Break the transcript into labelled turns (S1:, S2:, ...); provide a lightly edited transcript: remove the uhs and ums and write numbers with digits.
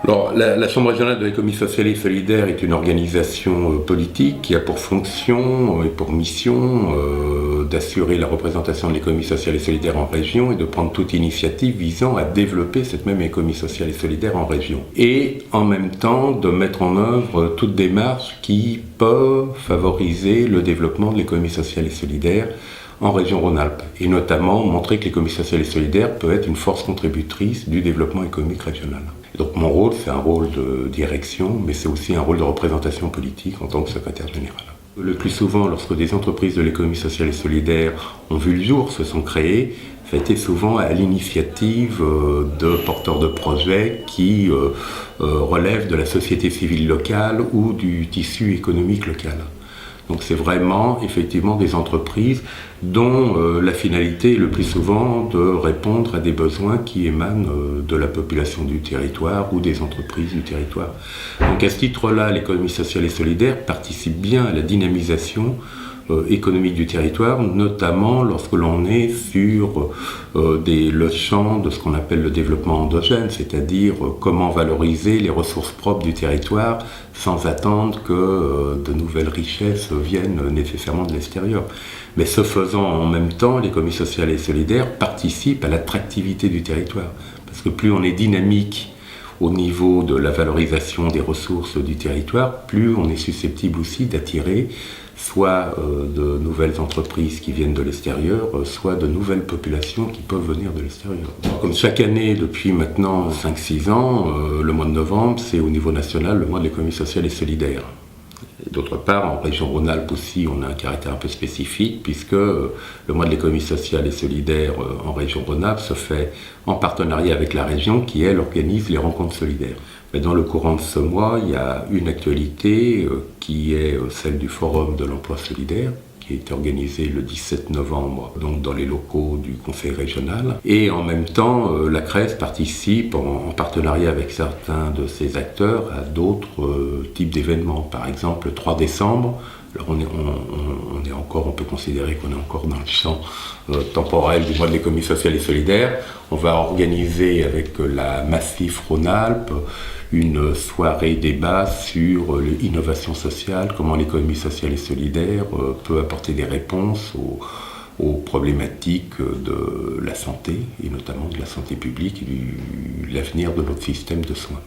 S1: Alors, la Chambre régionale de l'économie sociale et solidaire est une organisation politique qui a pour fonction et pour mission d'assurer la représentation de l'économie sociale et solidaire en région et de prendre toute initiative visant à développer cette même économie sociale et solidaire en région. Et en même temps de mettre en œuvre toute démarche qui peut favoriser le développement de l'économie sociale et solidaire en région Rhône-Alpes, et notamment montrer que l'économie sociale et solidaire peut être une force contributrice du développement économique régional. Et donc mon rôle, c'est un rôle de direction, mais c'est aussi un rôle de représentation politique en tant que secrétaire général. Le plus souvent, lorsque des entreprises de l'économie sociale et solidaire ont vu le jour, se sont créées, ça a été souvent à l'initiative de porteurs de projets qui relèvent de la société civile locale ou du tissu économique local. Donc c'est vraiment effectivement des entreprises dont la finalité est le plus souvent de répondre à des besoins qui émanent de la population du territoire ou des entreprises du territoire. Donc à ce titre-là, l'économie sociale et solidaire participe bien à la dynamisation économique du territoire, notamment lorsque l'on est sur le champ de ce qu'on appelle le développement endogène, c'est-à-dire comment valoriser les ressources propres du territoire sans attendre que de nouvelles richesses viennent nécessairement de l'extérieur. Mais ce faisant, en même temps, l'économie sociale et solidaire participe à l'attractivité du territoire, parce que plus on est dynamique au niveau de la valorisation des ressources du territoire, plus on est susceptible aussi d'attirer soit de nouvelles entreprises qui viennent de l'extérieur, soit de nouvelles populations qui peuvent venir de l'extérieur. Comme chaque année, depuis maintenant 5-6 ans, le mois de novembre, c'est au niveau national le mois de l'économie sociale et solidaire. Et d'autre part, en région Rhône-Alpes aussi, on a un caractère un peu spécifique, puisque le mois de l'économie sociale et solidaire en région Rhône-Alpes se fait en partenariat avec la région qui, elle, organise les rencontres solidaires. Mais dans le courant de ce mois, il y a une actualité qui est celle du Forum de l'emploi solidaire, qui a été organisé le 17 novembre, donc dans les locaux du Conseil régional. Et en même temps, la CRES participe en partenariat avec certains de ses acteurs à d'autres types d'événements. Par exemple, le 3 décembre, alors on peut considérer qu'on est encore dans le champ temporel du mois de l'économie sociale et solidaire. On va organiser avec la Massif Rhône-Alpes une soirée débat sur l'innovation sociale, comment l'économie sociale et solidaire peut apporter des réponses aux problématiques de la santé, et notamment de la santé publique et de l'avenir de notre système de soins.